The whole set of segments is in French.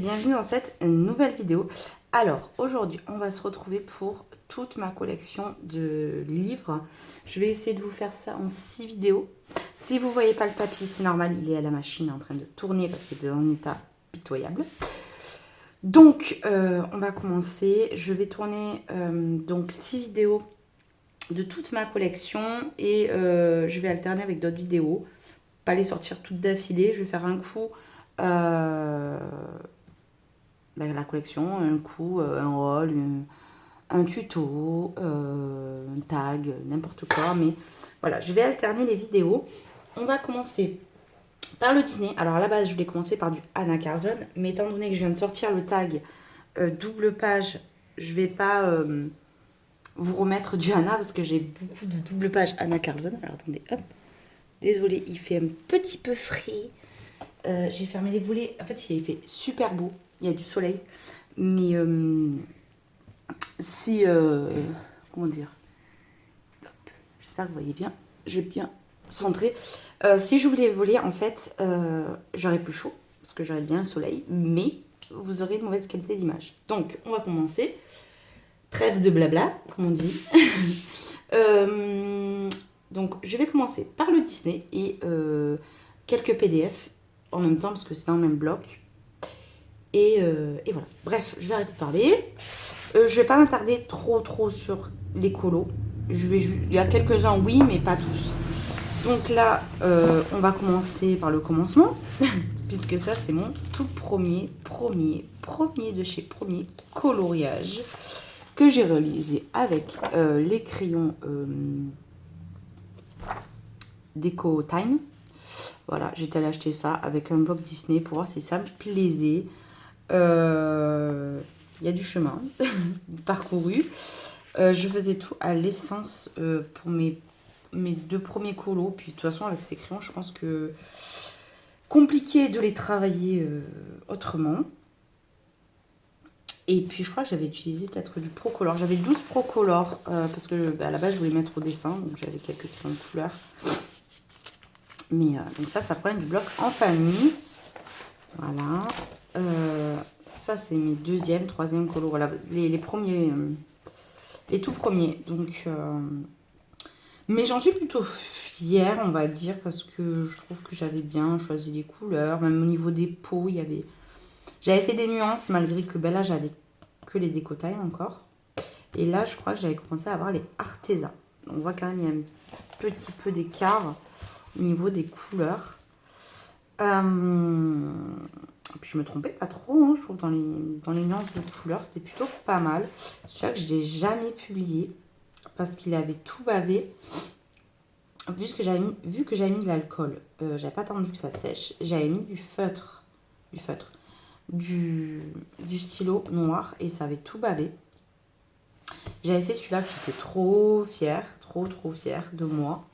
bienvenue dans cette nouvelle vidéo. Alors aujourd'hui on va se retrouver pour toute ma collection de livres. Je vais essayer de vous faire ça en 6 vidéos. Si vous ne voyez pas le tapis, c'est normal, il est à la machine en train de tourner parce qu'il est dans un état pitoyable. Donc on va commencer. Je vais tourner donc 6 vidéos de toute ma collection et je vais alterner avec d'autres vidéos. Pas les sortir toutes d'affilée. Je vais faire un coup la collection, un coup, un haul, un tuto, un tag, n'importe quoi. Mais voilà, je vais alterner les vidéos. On va commencer par le Disney. Alors à la base, je voulais commencer par du Anna Carlson. Mais étant donné que je viens de sortir le tag double page, je vais pas vous remettre du Anna parce que j'ai beaucoup de double page Anna Carlson. Alors attendez, hop. Désolée, il fait un petit peu frais. J'ai fermé les volets. En fait, il fait super beau. Il y a du soleil. Mais si... comment dire, j'espère que vous voyez bien. J'ai bien centré. Si je voulais voler, en fait, j'aurais plus chaud. Parce que j'aurais bien le soleil. Mais vous aurez une mauvaise qualité d'image. Donc, on va commencer. Trêve de blabla, comme on dit. Donc, je vais commencer par le Disney et quelques PDF en même temps parce que c'est dans le même bloc. Et voilà. Bref, je vais arrêter de parler. Je vais pas m'attarder trop sur les colos. Il y a quelques-uns, oui, mais pas tous. Donc là, on va commencer par le commencement. Puisque ça, c'est mon tout premier de chez Premier coloriage. Que j'ai réalisé avec les crayons Déco Time. Voilà, j'étais allée acheter ça avec un bloc Disney pour voir si ça me plaisait. Il y a du chemin parcouru. Je faisais tout à l'essence pour mes deux premiers colos. Puis de toute façon, avec ces crayons, je pense que compliqué de les travailler autrement. Et puis je crois que j'avais utilisé peut-être du Procolor. J'avais 12 Procolor parce que à la base je voulais mettre au dessin. Donc j'avais quelques crayons de couleur. Mais donc ça provient du bloc en famille. Voilà. Ça c'est mes deuxième, troisième colos. Voilà les premiers, les tout premiers. Donc, mais j'en suis plutôt fière on va dire parce que je trouve que j'avais bien choisi les couleurs. Même au niveau des peaux, il y avait... J'avais fait des nuances malgré que là j'avais que les décotailles encore. Et là je crois que j'avais commencé à avoir les artésans. On voit quand même il y a un petit peu d'écart au niveau des couleurs. Puis je me trompais pas trop, hein, je trouve dans les nuances de couleurs c'était plutôt pas mal. Celui-là que je n'ai jamais publié parce qu'il avait tout bavé. Vu que j'avais mis de l'alcool, j'avais pas attendu que ça sèche. J'avais mis du feutre. Du stylo noir et ça avait tout bavé. J'avais fait celui-là que j'étais trop fière, trop fière de moi.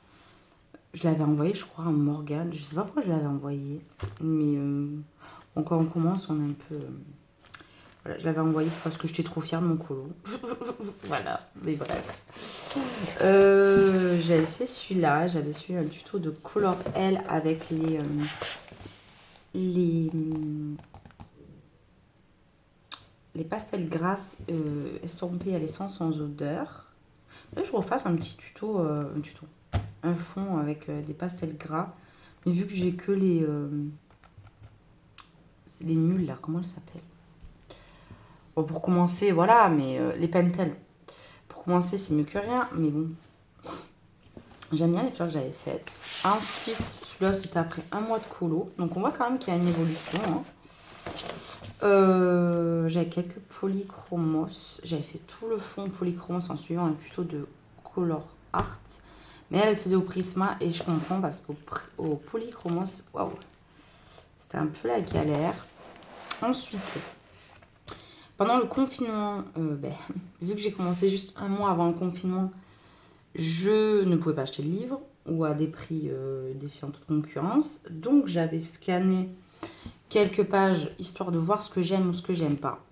Je l'avais envoyé, je crois, à Morgane. Je sais pas pourquoi je l'avais envoyé, mais bon, quand on commence, on est un peu... voilà, je l'avais envoyé parce que j'étais trop fière de mon colo. Voilà, mais bref. J'avais fait celui-là, j'avais suivi un tuto de Color L avec les pastels grasses estompés à l'essence sans odeur. Là, je refasse un petit tuto, un fond avec des pastels gras. Mais vu que j'ai que les nuls là, comment elles s'appellent? Bon, pour commencer, voilà, mais les Pentel. Pour commencer, c'est mieux que rien, mais bon. J'aime bien les fleurs que j'avais faites. Ensuite, celui-là, c'était après un mois de colo. Donc, on voit quand même qu'il y a une évolution, hein. J'avais quelques polychromos. J'avais fait tout le fond polychromos en suivant un tuto de Color Art. Mais elle faisait au Prisma et je comprends parce qu'au polychromos, waouh, c'était un peu la galère. Ensuite, pendant le confinement, vu que j'ai commencé juste un mois avant le confinement, je ne pouvais pas acheter de livres ou à des prix défiant toute concurrence. Donc j'avais scanné quelques pages histoire de voir ce que j'aime ou ce que j'aime pas.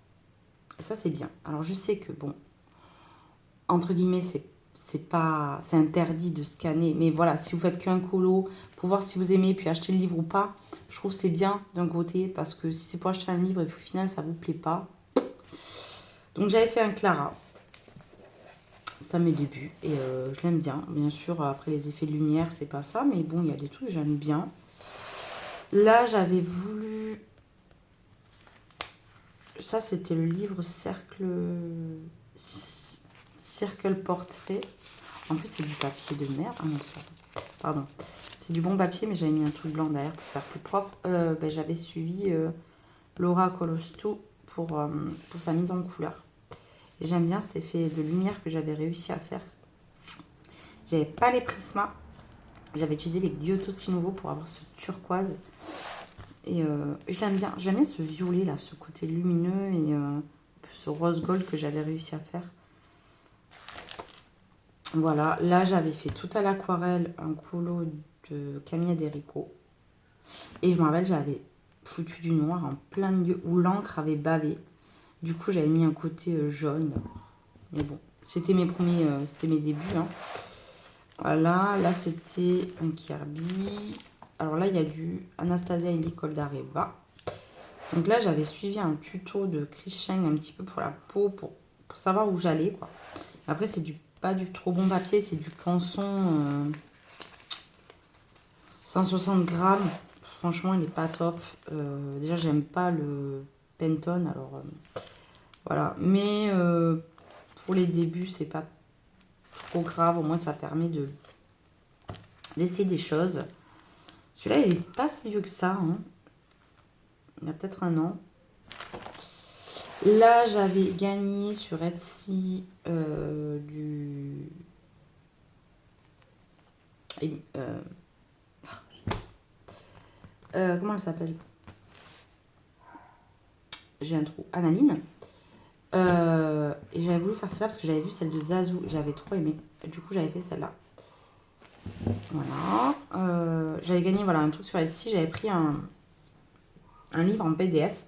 Et ça c'est bien. Alors je sais que bon, entre guillemets, c'est c'est interdit de scanner. Mais voilà, si vous faites qu'un colo, pour voir si vous aimez, puis acheter le livre ou pas, je trouve que c'est bien d'un côté, parce que si c'est pour acheter un livre et au final ça vous plaît pas. Donc j'avais fait un Clara. C'est à mes débuts et je l'aime bien. Bien sûr, après les effets de lumière, c'est pas ça, mais bon, il y a des trucs que j'aime bien. Là, j'avais voulu... Ça, c'était le livre Circle Portrait. En plus, c'est du papier de merde. Ah non, c'est pas ça. Pardon. C'est du bon papier, mais j'avais mis un truc blanc derrière pour faire plus propre. J'avais suivi Laura Colosto pour sa mise en couleur. Et j'aime bien cet effet de lumière que j'avais réussi à faire. J'avais pas les Prisma. J'avais utilisé les Giotto Sinovo pour avoir ce turquoise. Et je l'aime bien. J'aime bien ce violet là, ce côté lumineux et ce rose gold que j'avais réussi à faire. Voilà, là j'avais fait tout à l'aquarelle un colo de Camilla Derico. Et je me rappelle, j'avais foutu du noir en plein milieu où l'encre avait bavé. Du coup, j'avais mis un côté jaune. Mais bon, c'était mes débuts. Hein. Voilà, là c'était un Kirby. Alors là, il y a du Anastasia et l'école d'Areva. Donc là, j'avais suivi un tuto de Chris Cheng un petit peu pour la peau, pour savoir où j'allais, quoi. Après, c'est pas du trop bon papier, c'est du Canson 160 grammes. Franchement, il est pas top. Déjà, j'aime pas le Pantone, alors voilà. Mais pour les débuts, c'est pas trop grave. Au moins, ça permet d'essayer des choses. Celui-là, il est pas si vieux que ça. Hein. Il y a peut-être un an. Là, j'avais gagné sur Etsy du... comment elle s'appelle? J'ai un trou. Analine. Et j'avais voulu faire celle-là parce que j'avais vu celle de Zazu. J'avais trop aimé. Du coup, j'avais fait celle-là. Voilà. J'avais gagné voilà, un truc sur Etsy. J'avais pris un livre en PDF.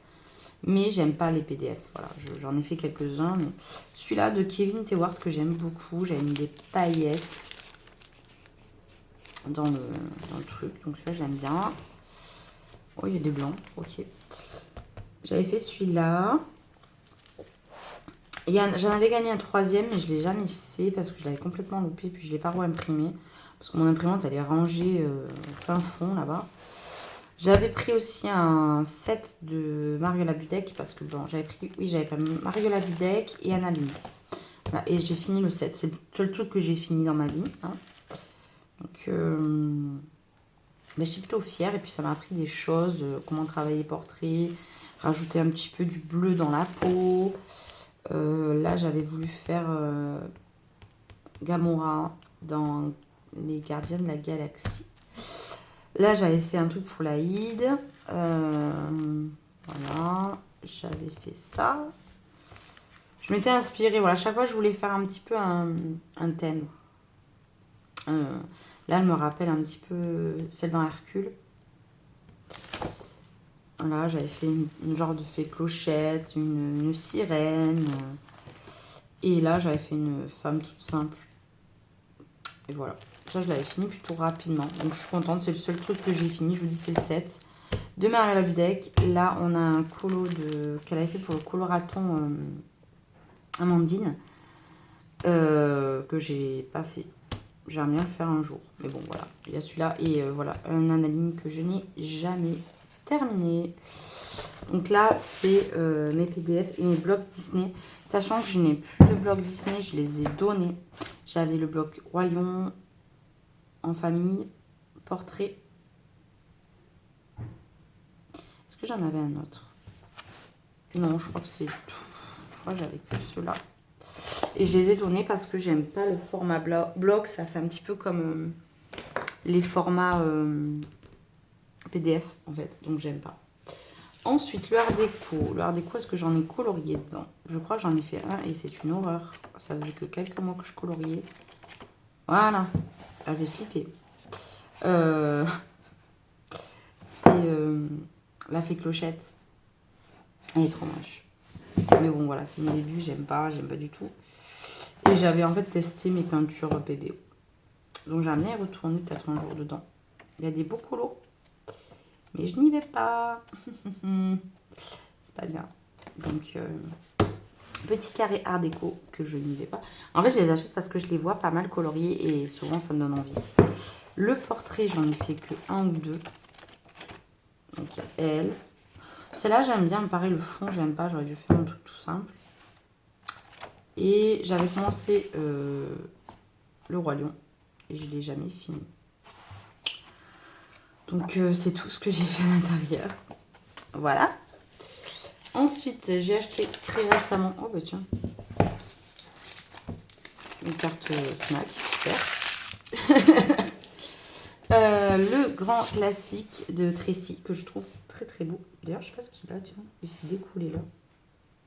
Mais j'aime pas les PDF. Voilà, j'en ai fait quelques-uns. Mais celui-là de Kevin Tewart que j'aime beaucoup. J'avais mis des paillettes dans le truc. Donc celui-là, j'aime bien. Oh, il y a des blancs. Ok. J'avais fait celui-là. J'en avais gagné un troisième, mais je ne l'ai jamais fait parce que je l'avais complètement loupé. Puis je ne l'ai pas re-imprimé. Parce que mon imprimante, elle est rangée au fin fond, là-bas. J'avais pris aussi un set de Mariola Budek. Parce que, bon, j'avais pas Mariola Budek et Analine. Voilà, et j'ai fini le set. C'est le seul truc que j'ai fini dans ma vie. Hein. Donc, je suis plutôt fière. Et puis, ça m'a appris des choses. Comment travailler portrait. Rajouter un petit peu du bleu dans la peau. Là, j'avais voulu faire Gamora dans les Gardiens de la Galaxie. Là, j'avais fait un truc pour l'Aïd. Voilà, j'avais fait ça. Je m'étais inspirée. Voilà, chaque fois, je voulais faire un petit peu un thème. Là, elle me rappelle un petit peu celle dans Hercule. Voilà, j'avais fait une genre de fée clochette, une sirène. Et là, j'avais fait une femme toute simple. Et voilà. Ça, je l'avais fini plutôt rapidement. Donc, je suis contente. C'est le seul truc que j'ai fini. Je vous dis, c'est le 7 de Mariela Budek. Là, on a un colo qu'elle avait fait pour le coloraton Amandine. Que j'ai pas fait. J'aimerais bien le faire un jour. Mais bon, voilà. Il y a celui-là. Et voilà, un Analine que je n'ai jamais terminé. Donc là, c'est mes PDF et mes blocs Disney. Sachant que je n'ai plus de blocs Disney, je les ai donnés. J'avais le bloc Roi Lion, En famille, portrait. Est-ce que j'en avais un autre? Non, je crois que c'est tout. Je crois que j'avais que ceux-là. Et je les ai donnés parce que j'aime pas le format bloc. Ça fait un petit peu comme les formats PDF en fait. Donc j'aime pas. Ensuite, le Art Déco. Le Art Déco, est-ce que j'en ai colorié dedans? Je crois que j'en ai fait un et c'est une horreur. Ça faisait que quelques mois que je coloriais. Voilà. J'avais flippé. C'est la fée clochette. Elle est trop moche. Mais bon, voilà, c'est mes débuts. J'aime pas du tout. Et j'avais en fait testé mes peintures BBO. Donc j'aimerais bien y retourner peut-être un jour dedans. Il y a des beaux colos. Mais je n'y vais pas. C'est pas bien. Donc, petit carré art déco que je n'y vais pas. En fait, je les achète parce que je les vois pas mal coloriés et souvent ça me donne envie. Le portrait, j'en ai fait que un ou deux. Donc, il y a elle. Celle-là, j'aime bien. Pareil, le fond, j'aime pas. J'aurais dû faire un truc tout simple. Et j'avais commencé le Roi Lion. Et je l'ai jamais fini. Donc, c'est tout ce que j'ai fait à l'intérieur. Voilà. Ensuite, j'ai acheté très récemment... Oh, bah tiens. Une carte Fnac, super. Le grand classique de Tracy, que je trouve très très beau. D'ailleurs, je sais pas ce qu'il a, tiens. Il s'est découlé là.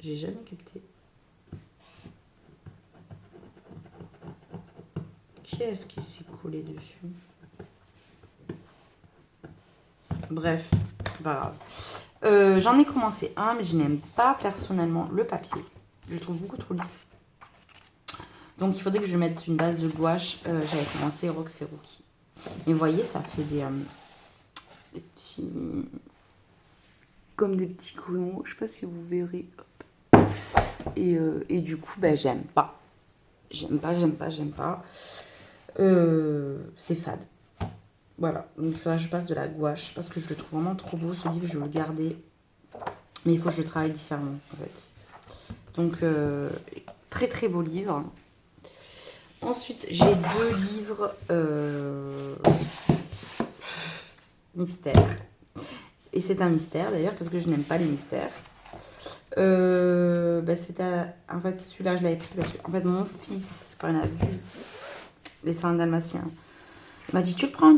J'ai jamais capté. Qu'est-ce qui s'est collé dessus? Bref, pas grave. J'en ai commencé un, mais je n'aime pas personnellement le papier. Je le trouve beaucoup trop lisse. Donc, il faudrait que je mette une base de gouache. J'avais commencé Rox et Rookie. Mais vous voyez, ça fait des petits... Comme des petits crayons. Je sais pas si vous verrez. Hop. Et du coup, ben, j'aime pas. J'aime pas. C'est fade. Voilà. Donc là, je passe de la gouache parce que je le trouve vraiment trop beau. Ce livre, je veux le garder. Mais il faut que je le travaille différemment, en fait. Donc, très très beau livre. Ensuite, j'ai deux livres mystère. Et c'est un mystère d'ailleurs parce que je n'aime pas les mystères. En fait, celui-là, je l'avais pris parce que en fait, mon fils, quand il a vu les 101 Dalmatiens, il m'a dit tu le prends,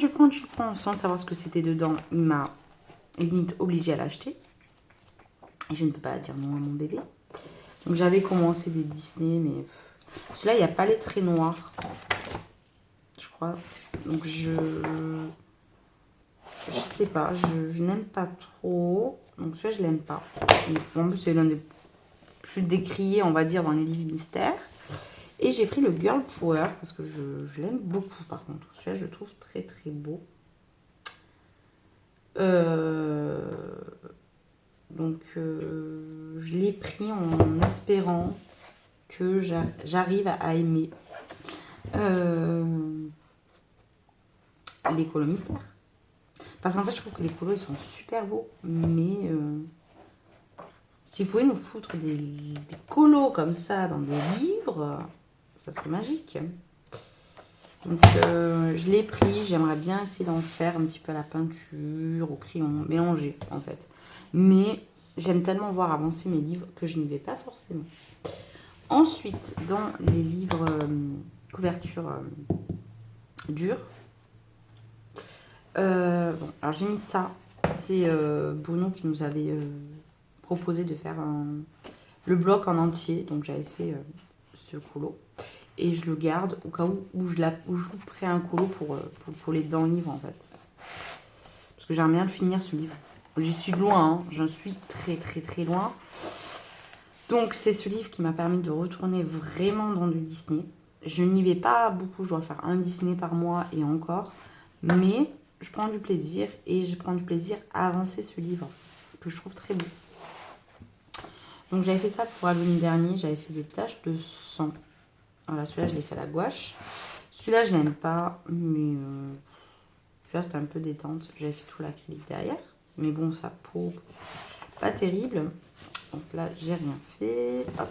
sans savoir ce que c'était dedans. Il m'a limite obligé à l'acheter. Et je ne peux pas dire non à mon bébé. Donc j'avais commencé des Disney, mais celui-là, il n'y a pas les traits noirs, je crois. Donc je sais pas, je n'aime pas trop. Donc celui-là, je l'aime pas. En plus, c'est l'un des plus décriés, on va dire, dans les livres mystères. Et j'ai pris le Girl Power parce que je l'aime beaucoup, par contre. Celui-là, je le trouve très très beau. Je l'ai pris en espérant que j'arrive à aimer les colos mystères. Parce qu'en fait, je trouve que les colos, ils sont super beaux. Mais si vous pouvez nous foutre des colos comme ça dans des livres, ça serait magique. Donc, je l'ai pris. J'aimerais bien essayer d'en faire un petit peu à la peinture, au crayon, mélanger en fait. Mais j'aime tellement voir avancer mes livres que je n'y vais pas forcément. Ensuite, dans les livres couverture dure, alors j'ai mis ça. C'est Bruno qui nous avait proposé de faire le bloc en entier. Donc j'avais fait ce colo. Et je le garde au cas où je ferai un colo pour le coller dans le livre en fait. Parce que j'aimerais bien le finir ce livre. J'y suis loin, hein. J'en suis très très très loin. Donc c'est ce livre qui m'a permis de retourner vraiment dans du Disney. Je n'y vais pas beaucoup, je dois faire un Disney par mois et encore. Mais je prends du plaisir et je prends du plaisir à avancer ce livre que je trouve très beau. Donc j'avais fait ça pour Halloween dernier, j'avais fait des taches de sang. Voilà, celui-là je l'ai fait à la gouache. Celui-là je n'aime pas, mais celui-là c'était un peu détente. J'avais fait tout l'acrylique derrière, mais bon sa peau pas terrible. Donc là j'ai rien fait. Hop.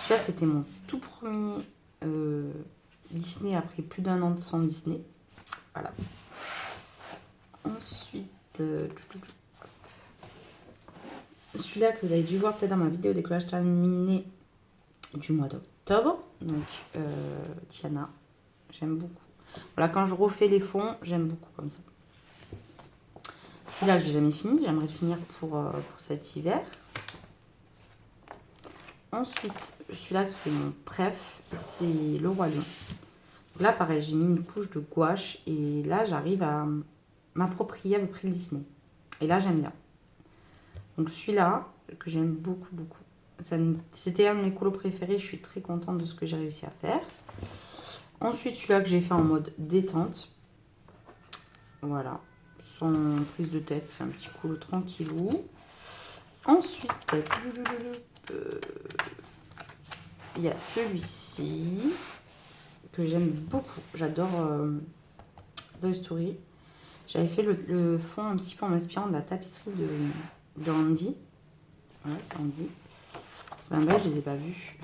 Celui-là c'était mon tout premier Disney après plus d'1 an sans Disney. Voilà. Ensuite, celui-là que vous avez dû voir peut-être dans ma vidéo décollage terminé du mois d'octobre. Donc, Tiana, j'aime beaucoup. Voilà, quand je refais les fonds, j'aime beaucoup comme ça. Celui-là que j'ai jamais fini, j'aimerais le finir pour cet hiver. Ensuite, celui-là qui est mon préf, c'est le Roi Lion. Donc là, pareil, j'ai mis une couche de gouache et là, j'arrive à m'approprier à peu près le Disney. Et là, j'aime bien. Donc celui-là, que j'aime beaucoup, beaucoup, C'était un de mes colos préférés. Je suis très contente de ce que j'ai réussi à faire. Ensuite, celui-là que j'ai fait en mode détente. Voilà. Sans prise de tête. C'est un petit colo tranquillou. Ensuite, il y a celui-ci que j'aime beaucoup. J'adore Toy Story. J'avais fait le fond un petit peu en m'inspirant de la tapisserie de Andy. Voilà, c'est Andy. C'est pas mal, je les ai pas vus.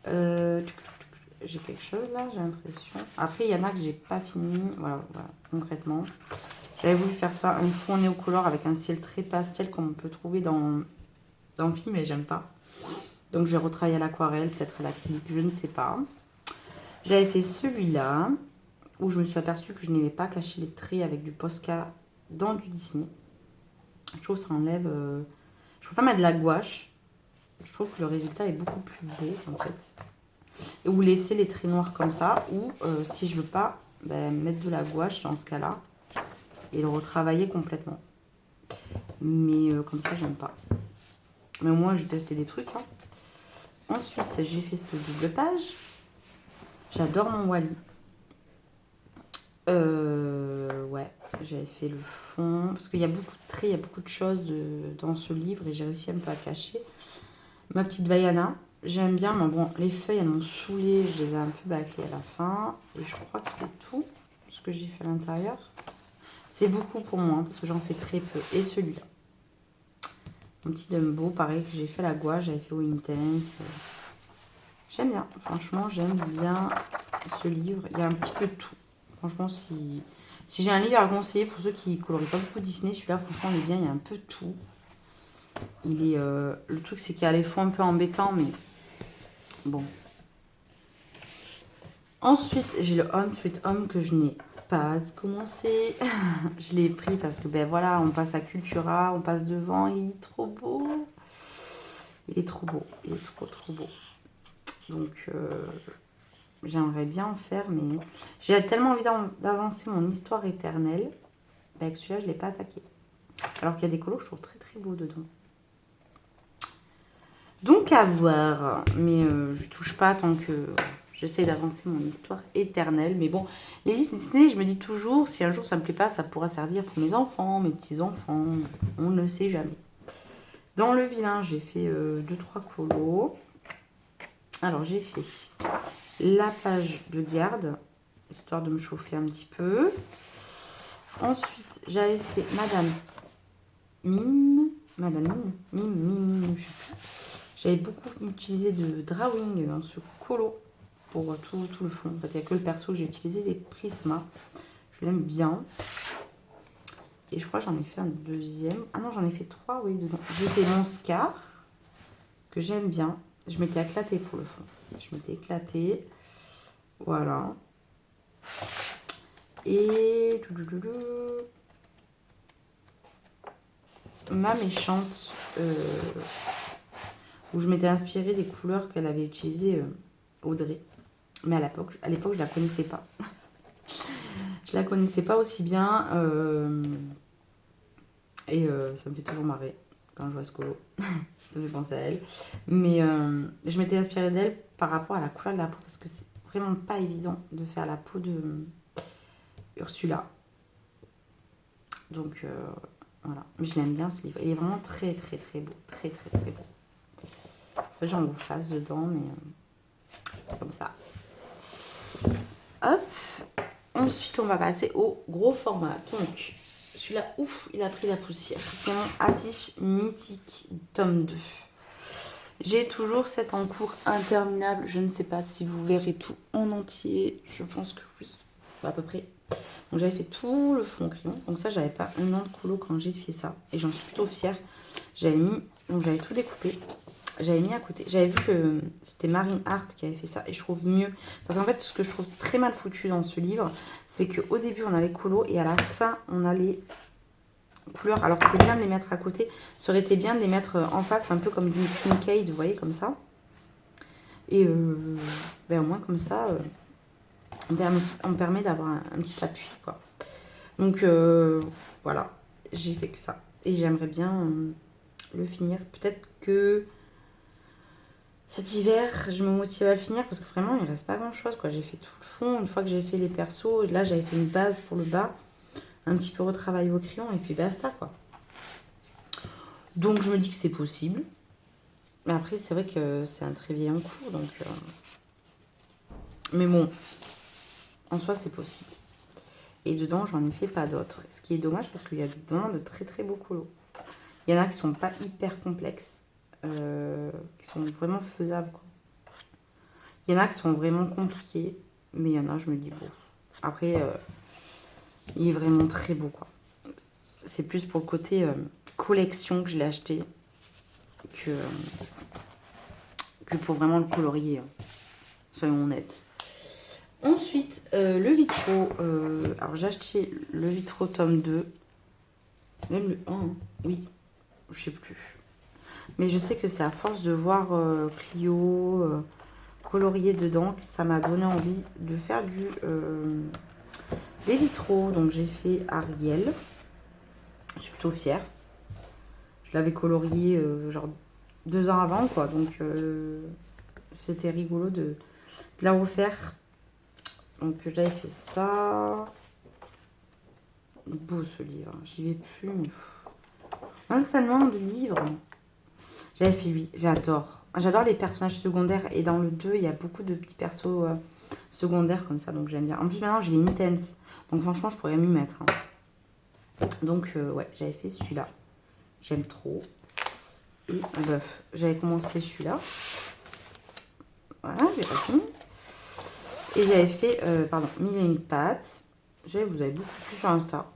J'ai quelque chose là, j'ai l'impression. Après, il y en a que j'ai pas fini. Voilà, concrètement. J'avais voulu faire ça, un fond néocolore avec un ciel très pastel comme on peut trouver dans le film, mais j'aime pas. Donc, je vais retravailler à l'aquarelle, peut-être à l'acrylique, je ne sais pas. J'avais fait celui-là, où je me suis aperçue que je n'aimais pas cacher les traits avec du Posca dans du Disney. Je trouve que ça enlève... Je préfère mettre de la gouache. Je trouve que le résultat est beaucoup plus beau, en fait. Ou laisser les traits noirs comme ça, ou si je veux pas, mettre de la gouache dans ce cas-là, et le retravailler complètement. Mais comme ça, j'aime pas. Mais au moins, j'ai testé des trucs. Hein. Ensuite, j'ai fait cette double page. J'adore mon Wally. Ouais, j'avais fait le fond. Parce qu'il y a beaucoup de traits, il y a beaucoup de choses dans ce livre et j'ai réussi un peu à cacher. Ma petite Vaiana, j'aime bien, mais bon, les feuilles, elles m'ont saoulée. Je les ai un peu bâclées à la fin. Et je crois que c'est tout ce que j'ai fait à l'intérieur. C'est beaucoup pour moi, parce que j'en fais très peu. Et celui-là. Mon petit Dumbo, pareil, que j'ai fait à la gouache, j'avais fait au Intense. J'aime bien, franchement, j'aime bien ce livre. Il y a un petit peu de tout. Franchement, si j'ai un livre à conseiller pour ceux qui ne colorient pas beaucoup Disney, celui-là, franchement, il est bien, il y a un peu de tout. Il est, le truc, c'est qu'il y a les fonds un peu embêtants, mais bon. Ensuite, j'ai le Home Sweet Home que je n'ai pas commencé. Je l'ai pris parce que, ben voilà, on passe à Cultura, on passe devant, il est trop beau. Il est trop beau, il est trop beau. Donc, j'aimerais bien en faire, mais j'ai tellement envie d'avancer mon histoire éternelle. Avec celui-là, je ne l'ai pas attaqué. Alors qu'il y a des colos que je trouve très beaux dedans. Donc à voir. Mais je touche pas tant que j'essaie d'avancer mon histoire éternelle. Mais bon, les livres Disney, je me dis toujours, si un jour ça me plaît pas, ça pourra servir pour mes enfants, mes petits-enfants. On ne sait jamais. Dans le vilain, j'ai fait 2-3 colos. Alors j'ai fait la page de Diarde, histoire de me chauffer un petit peu. Ensuite, j'avais fait Madame Mime, je sais plus. J'avais beaucoup utilisé de drawing dans ce colo pour tout le fond. En fait, il n'y a que le perso, j'ai utilisé des Prisma. Je l'aime bien. Et je crois que j'en ai fait un deuxième. Ah non, j'en ai fait 3, oui, dedans. J'ai fait mon Scar, que j'aime bien. Je m'étais éclatée pour le fond. Je m'étais éclatée. Voilà. Et ma méchante, où je m'étais inspirée des couleurs qu'elle avait utilisées, Audrey. Mais à l'époque, je la connaissais pas. Je la connaissais pas aussi bien. Et ça me fait toujours marrer quand je vois ce colo. Ça me fait penser à elle. Mais je m'étais inspirée d'elle par rapport à la couleur de la peau, parce que c'est vraiment pas évident de faire la peau de Ursula. Donc voilà. Mais je l'aime bien ce livre. Il est vraiment très beau. Très beau. Après j'en vous face dedans, mais comme ça. Hop. Ensuite on va passer au gros format. Donc celui-là, ouf, il a pris la poussière. C'est mon affiche mythique, tome 2. J'ai toujours cet en cours interminable. Je ne sais pas si vous verrez tout en entier. Je pense que oui, à peu près. Donc j'avais fait tout le fond crayon. Donc ça, j'avais pas un an de colo quand j'ai fait ça. Et j'en suis plutôt fière. J'avais tout découpé. J'avais mis à côté. J'avais vu que c'était Marine Hart qui avait fait ça. Et je trouve mieux. Parce qu'en fait, ce que je trouve très mal foutu dans ce livre, c'est qu'au début, on a les colos. Et à la fin, on a les couleurs. Alors que c'est bien de les mettre à côté. Ça aurait été bien de les mettre en face, un peu comme du Kincaid, vous voyez, comme ça. Et au moins, comme ça, on permet d'avoir un petit appui, quoi. Donc, voilà. J'ai fait que ça. Et j'aimerais bien le finir. Peut-être que cet hiver, je me motive à le finir parce que vraiment, il reste pas grand-chose, quoi. J'ai fait tout le fond. Une fois que j'ai fait les persos, là, j'avais fait une base pour le bas. Un petit peu retravaillé au crayon et puis basta, quoi. Donc, je me dis que c'est possible. Mais après, c'est vrai que c'est un très vieil en cours, donc... Mais bon, en soi, c'est possible. Et dedans, j'en ai fait pas d'autres. Ce qui est dommage parce qu'il y a vraiment de très très beaux colos. Il y en a qui sont pas hyper complexes, qui sont vraiment faisables, quoi. Il y en a qui sont vraiment compliqués, mais il y en a, je me dis, bon. Après, il est vraiment très beau, quoi. C'est plus pour le côté collection que je l'ai acheté que pour vraiment le colorier. Soyons honnêtes. Ensuite, le vitro. Alors, j'ai acheté le vitro tome 2. Même le 1, hein. Oui, je sais plus. Mais je sais que c'est à force de voir Clio colorier dedans que ça m'a donné envie de faire des vitraux. Donc, j'ai fait Ariel. Je suis plutôt fière. Je l'avais colorié genre 2 ans avant, quoi. Donc, c'était rigolo de la refaire. Donc, j'avais fait ça. Beau ce livre. J'y vais plus, mais... Un tellement de livres. J'avais fait 8. J'adore. J'adore les personnages secondaires. Et dans le 2, il y a beaucoup de petits persos secondaires comme ça. Donc, j'aime bien. En plus, maintenant, j'ai les Intense. Donc, franchement, je pourrais m'y mettre. Hein. Donc, ouais, j'avais fait celui-là. J'aime trop. Et j'avais commencé celui-là. Voilà, j'ai pas fini. Et j'avais fait, Mille et une pattes. Vous avez beaucoup plus sur Insta.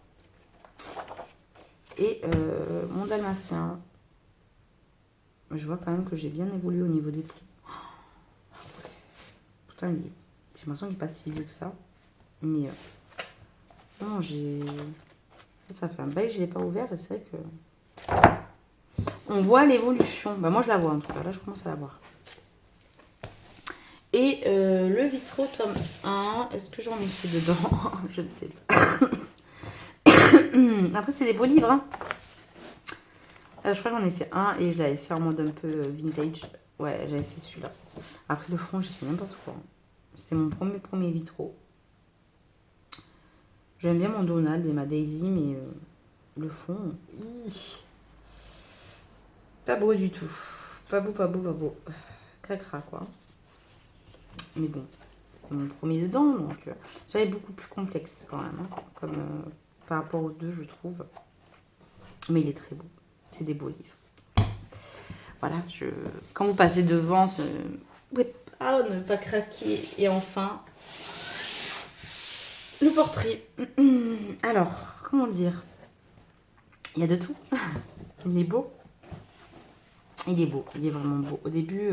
Et mon dalmatien. Je vois quand même que j'ai bien évolué au niveau des prix. Pourtant, j'ai l'impression qu'il n'est pas si vieux que ça. Mais non, ça fait un bail que je ne l'ai pas ouvert. Et c'est vrai que on voit l'évolution. Bah, moi, je la vois en tout cas. Là, je commence à la voir. Et le vitro tome 1, est-ce que j'en ai fait dedans? Je ne sais pas. Après, c'est des beaux livres. Hein. Je crois que j'en ai fait un et je l'avais fait en mode un peu vintage. Ouais, j'avais fait celui-là. Après, le fond, j'ai fait n'importe quoi. C'était mon premier vitro. J'aime bien mon Donald et ma Daisy, mais le fond, pas beau du tout. Pas beau, pas beau, pas beau. Cracra, quoi. Mais bon, c'était mon premier dedans, donc j'avais beaucoup plus complexe quand même, hein, comme par rapport aux deux, je trouve. Mais il est très beau. C'est des beaux livres. Voilà, quand vous passez devant, ne pas craquer. Et enfin, le portrait. Alors, comment dire? Il y a de tout. Il est beau. Il est beau, il est vraiment beau. Au début,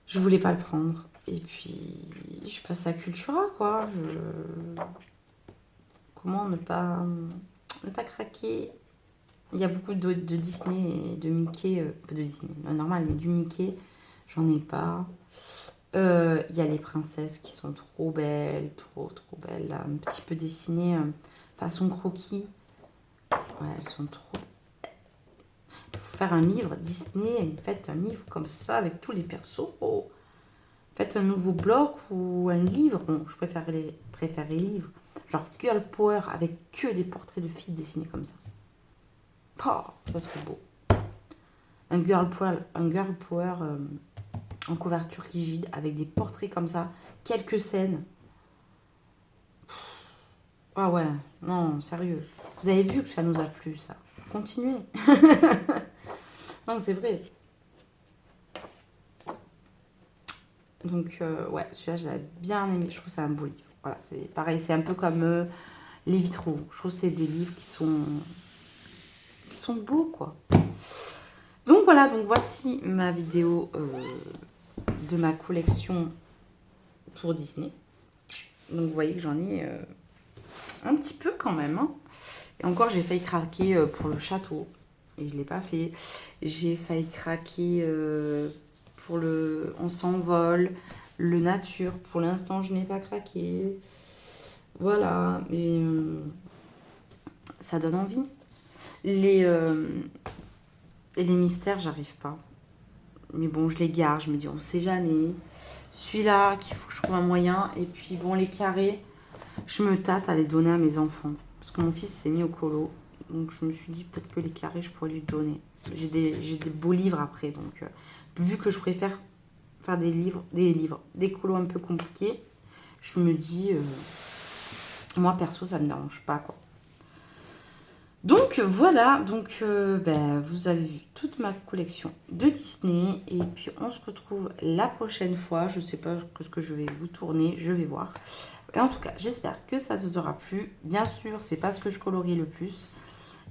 je voulais pas le prendre. Et puis, je passe à Cultura, quoi. Comment ne pas craquer? Il y a beaucoup de Disney et de Mickey. Pas de Disney, normal, mais du Mickey, j'en ai pas. Il y a les princesses qui sont trop belles, trop belles. Là, un petit peu dessinées façon croquis. Ouais, elles sont trop... Il faut faire un livre Disney. Faites un livre comme ça avec tous les persos. Oh. Faites un nouveau bloc ou un livre. Bon, je préfère les livres. Genre Girl Power avec que des portraits de filles dessinées comme ça. Oh, ça serait beau. Un Girl Power en couverture rigide avec des portraits comme ça. Quelques scènes. Ah ouais, non, sérieux. Vous avez vu que ça nous a plu, ça. Continuez. Non, c'est vrai. Donc, ouais, celui-là, je l'avais bien aimé. Je trouve que c'est un beau livre. Voilà, c'est pareil, c'est un peu comme les vitraux. Je trouve que c'est des livres qui sont beaux, quoi. Donc, voilà, donc voici ma vidéo de ma collection pour Disney. Donc, vous voyez que j'en ai un petit peu quand même. Hein. Et encore, j'ai failli craquer pour le château. Et je ne l'ai pas fait. J'ai failli craquer pour le On s'envole, le nature. Pour l'instant, je n'ai pas craqué. Voilà. Mais ça donne envie. Les mystères, j'arrive pas. Mais bon, je les garde, je me dis, on sait jamais. Celui-là, qu'il faut que je trouve un moyen. Et puis bon, les carrés, je me tâte à les donner à mes enfants. Parce que mon fils s'est mis au colo. Donc je me suis dit, peut-être que les carrés, je pourrais lui donner. J'ai des beaux livres après. Donc vu que je préfère faire des colos un peu compliqués, je me dis, moi perso, ça me dérange pas, quoi. Donc voilà, donc vous avez vu toute ma collection de Disney et puis on se retrouve la prochaine fois. Je sais pas ce que je vais vous tourner, je vais voir. Et en tout cas, j'espère que ça vous aura plu. Bien sûr, c'est pas ce que je colorie le plus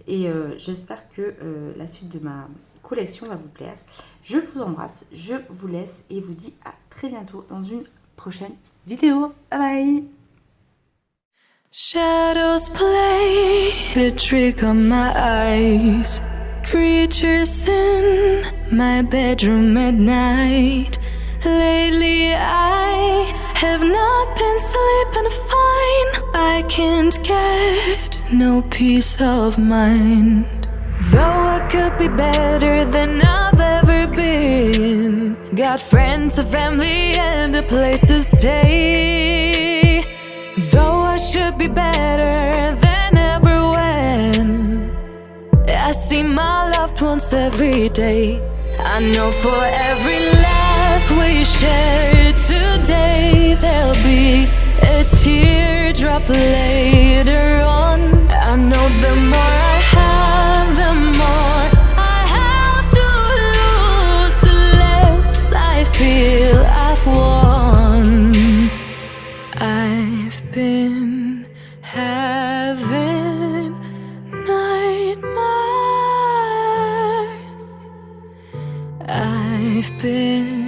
et j'espère que la suite de ma collection va vous plaire. Je vous embrasse, je vous laisse et vous dis à très bientôt dans une prochaine vidéo. Bye bye. Shadows play a trick on my eyes. Creatures in my bedroom at night. Lately I have not been sleeping fine. I can't get no peace of mind. Though I could be better than I've ever been. Got friends, a family and a place to stay. Though I should be better than ever when I see my loved ones every day. I know for every laugh we share today, there'll be a teardrop later on. I know the more I have, the more I have to lose, the less I feel I've won. I've been having nightmares. I've been